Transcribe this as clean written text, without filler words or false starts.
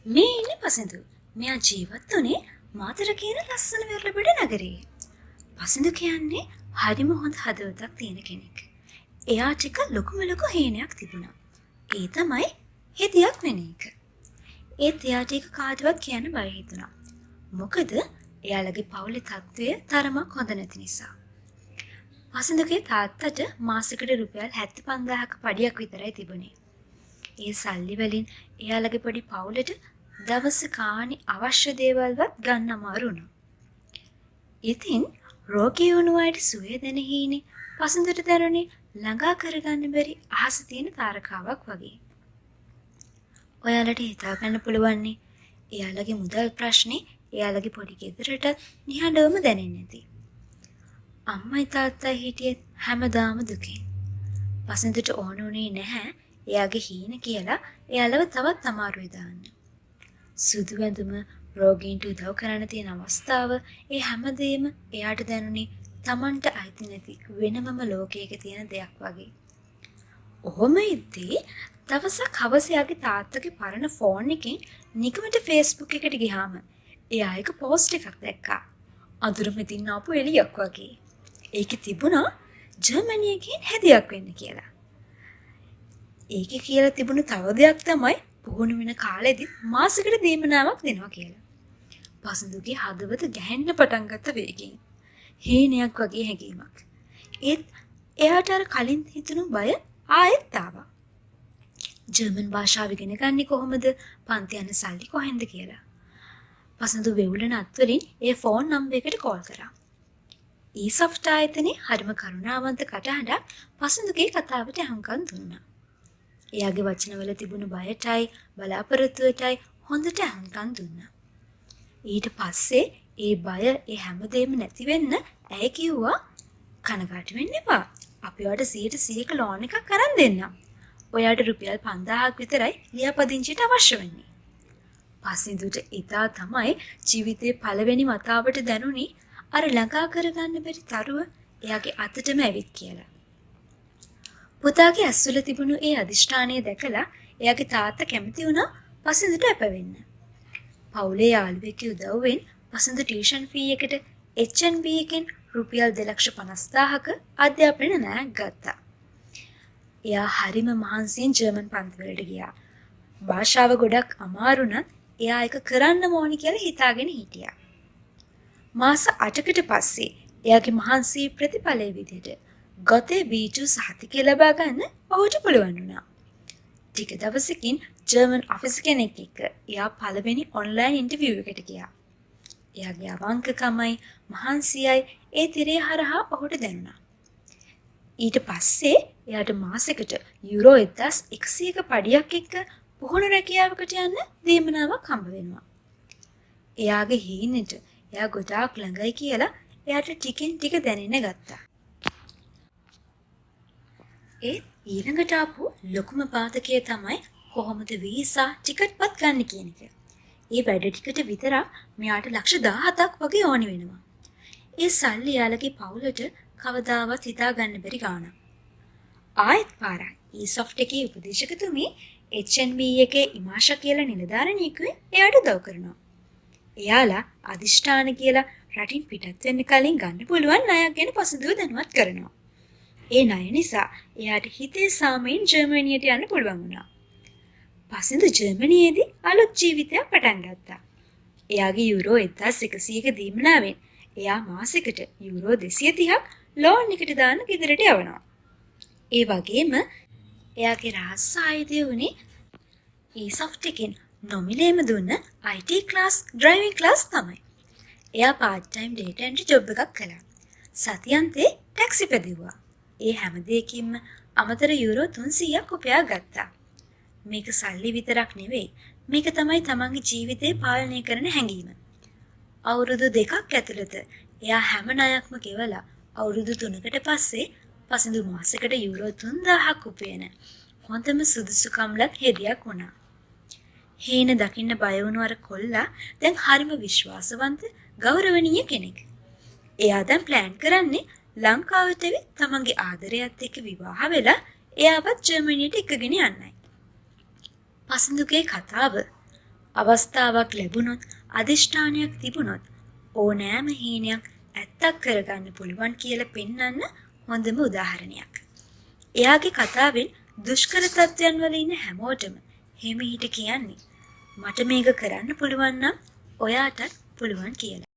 මේ ඉන්නේ පසිඳු. මෙයා ජීවත් වුණේ මාතර කියන ලස්සන වෙරළබඩ නගරයේ. පසිඳු කියන්නේ හරිම හොඳ හදවතක් තියෙන කෙනෙක්. එයා ටික ලොකුම ලොකු හීනයක් තිබුණා. ඒ තමයි හෙදියක් වෙන එක. ඒත් එයාට ඒක කාටවත් කියන්න බය හිතුණා. මොකද එයාලගේ පවුලේ තත්ත්වය තරමක් හොඳ නැති නිසා. පසිඳුගේ තාත්තට මාසෙකට රුපියල් 75000ක පඩියක් විතරයි තිබුණේ. ඒ සල්ලි වලින් එයාලගේ පොඩි පවුලට දවස කාණි අවශ්‍ය දේවල්වත් ගන්න අමාරු වුණා. ඉතින් රෝගී වුණු අයට සුවය දෙන හීනේ පසිඳුට දරුණේ ළඟා කරගන්න බැරි අහස තියෙන තාරකාවක් වගේ. ඔයාලට හිතා ගන්න පුළුවන් එයාලගේ මුදල් ප්‍රශ්නේ එයාලගේ පොඩි ගෙදරට නිහඬවම දැනෙන්නේ නැති. අම්මයි තාත්තයි හිටියේ හැමදාම දුකින්. පසිඳුට ඕන උනේ නැහැ එයාගේ හීන කියලා එයාලව තවත් අමාරුවේ දාන්න. සුදු වැඳුම රෝගීන්ට උදව් කරන්න තියෙන අවස්ථාව ඒ හැමදේම එයාට දැනුනේ Tamanට අයිති නැති වෙනමම ලෝකයක තියෙන දෙයක් වගේ. ඔහොම ඉද්දී දවසක් හවස එයාගේ තාත්තගේ පරණ ෆෝන් එකෙන් නිකමට Facebook එකට ගියාම එයා එක පෝස්ට් එකක් දැක්කා. අඳුර මෙතින් ආපු එළියක් වගේ. ඒකේ තිබුණා ජර්මනි එකෙන් හෙදියක් වෙන්න කියලා. ඒකේ කියලා තිබුණ තව දෙයක් තමයි පුහුණු වෙන කාලෙදි මාසෙකට දීමනාවක් දෙනවා කියලා. පසිඳුගේ හදවත ගැහෙන්න පටන් ගත්ත වේගෙන්. හීනයක් වගේ හැඟීමක්. ඒත් එයාට අර කලින් හිතුණු බය ආයෙත් ආවා. ජර්මන් භාෂාව ඉගෙන ගන්නේ කොහොමද? පන්ති යන සල්ලි කොහෙන්ද කියලා. පසිඳු වෙවුලන අත්වලින් ඒ ෆෝන් නම්බර් එකට කෝල් කරා. ඊසොෆ්ට් ආයතනයේ හරිම කරුණාවන්ත කටහඬක් පසිඳුගේ කතාවට අහුම්කම් දුන්නා. එයාගේ වචනවල තිබුණු බයටයි බලාපොරොත්තුවටයි හොඳට අහුම්කම් දුන්නා. ඊට පස්සේ ඒ බය ඒ හැමදේම නැති වෙන්න ඇය කිව්වා කනගාටු වෙන්න එපා. අපි ඔයාලට 100% ලෝන් එකක් අරන් දෙන්නම්. ඔයාට රුපියල් 5000ක් විතරයි ලියාපදිංචියට අවශ්‍ය වෙන්නේ. පසිඳුට ඉතා තමයි ජීවිතේ පළවෙනි වතාවට දැනුනේ අර ළඟා කරගන්න බැරි තරුව එයාගේ අතටම ඇවිත් කියලා. පුතාගේ ඇස්වල තිබුණු ඒ අදිෂ්ඨානය දැකලා එයාගේ තාත්තා කැමති වුණා පසිඳුට අපවෙන්න. පවුලේ යාළුවෙක්ගේ උදව්වෙන් පසිඳු ටියුෂන් ෆී එකට HNB එකෙන් රුපියල් 2,50,000ක අධ්‍යාපන ණයක් ගත්තා. එයා හරිම මහන්සියෙන් ජර්මන් පන්තිවලට ගියා. භාෂාව ගොඩක් අමාරු නම් එයා ඒක කරන්න ඕනි කියලා හිතාගෙන හිටියා. මාස 8කට පස්සේ එයාගේ මහන්සියේ ප්‍රතිඵලයේ විදිහට ගතේ B2 සහතිකය ලබා ගන්න ඔහුට පුළුවන් වුණා. ටික දවසකින් ජර්මන් ඔෆිස් කෙනෙක් එක්ක එයා පළවෙනි ඔන්ලයින් ඉන්ටර්විව් එකට ගියා. එයාගේ අවංකකමයි මහන්සියයි ඒ තිරේ හරහා ඔහුට දැනුණා. ඊට පස්සේ එයාට මාසෙකට යුරෝ 1100ක පඩියක් එක්ක පුහුණු රැකියාවකට යන්න දීමනාවක් හම්බ වෙනවා. එයාගේ හීනෙට එයා ගොඩාක් ළඟයි කියලා එයාට ටිකෙන් ටික දැනෙන්න ගත්තා. ඒ ඊළඟට ආපු ලොකුම බාධකය තමයි කොහොමද වීසා ටිකට්පත් ගන්න කියන එක. ඒ වැඩ ටිකට විතරක් මෙයාට ලක්ෂ 17ක් වගේ ඕනි වෙනවා. ඒ සල්ලි යාළගේ පවුලට කවදාවත් හිතා ගන්න බැරි ගාණක්. ආයෙත් පාරක් ඊසොෆ්ට් එකේ උපදේශකතුමී HNB එකේ ඉමාෂා කියලා නිලධාරණියෙකුයි එයාට උදව් කරනවා. එයාලා අදිෂ්ඨාන කියලා රටින් පිටත් වෙන්න කලින් ගන්න පුළුවන් ණයක් ගැන පසුදුව දැනුවත් කරනවා. ඒ ණය නිසා එයාට හිතේ සාමයෙන් ජර්මනියට යන්න පුළුවන් වුණා. පසිඳු ජර්මනියේදී අලුත් ජීවිතයක් පටන් ගත්තා. එයාගේ යුරෝ 1100ක දීමනාවෙන් එයා මාසෙකට යුරෝ 230ක් ලෝන් එකට දාන්න ගෙදරට යවනවා. ඒ වගේම එයාගේ රහස් ආයුධය වුණේ ඊසොෆ්ට් එකෙන් නොමිලේම දුන්න IT ක්ලාස් ඩ්‍රයිවිං ක්ලාස් තමයි. එයා part time data entry job එකක් කළා. සතියන්තේ ටැක්සි පැදිවුවා. ඒ හැම දෙයකින්ම අමතර යුරෝ 300ක් උපයා ගත්තා. මේක සල්ලි විතරක් නෙවෙයි. මේක තමයි තමන්ගේ ජීවිතේ පාලනය කරන හැඟීම. අවුරුදු 2ක් ඇතුළත එයා හැම ණයක්ම ගෙවලා අවුරුදු 3කට පස්සේ පසිඳු මාසෙකට යුරෝ 3000ක් උපයන හොඳම සුදුසුකම්ලත් හෙදියක් වුණා. හේන දකින්න බය වුණු අර කොල්ලා දැන් හරිම විශ්වාසවන්ත ගෞරවනීය කෙනෙක්. එයා දැන් ප්ලෑන් කරන්නේ ලංකාවට ඇවිත් තමන්ගේ ආදරයත් එක්ක විවාහ වෙලා එයාවත් ජර්මනියට එකගෙන යන්නයි. පසිඳුගේ කතාව අවස්ථාවක් ලැබුණොත් අදිෂ්ඨානයක් තිබුණොත් ඕනෑම හීනයක් ඇත්තක් කරගන්න පුළුවන් කියලා පෙන්වන්න හොඳම උදාහරණයක්. එයාගේ කතාවෙන් දුෂ්කර තත්ත්වයන් වල ඉන්න හැමෝටම හිමිහිට කියන්නේ මට මේක කරන්න පුළුවන් නම් ඔයාටත් පුළුවන් කියලා.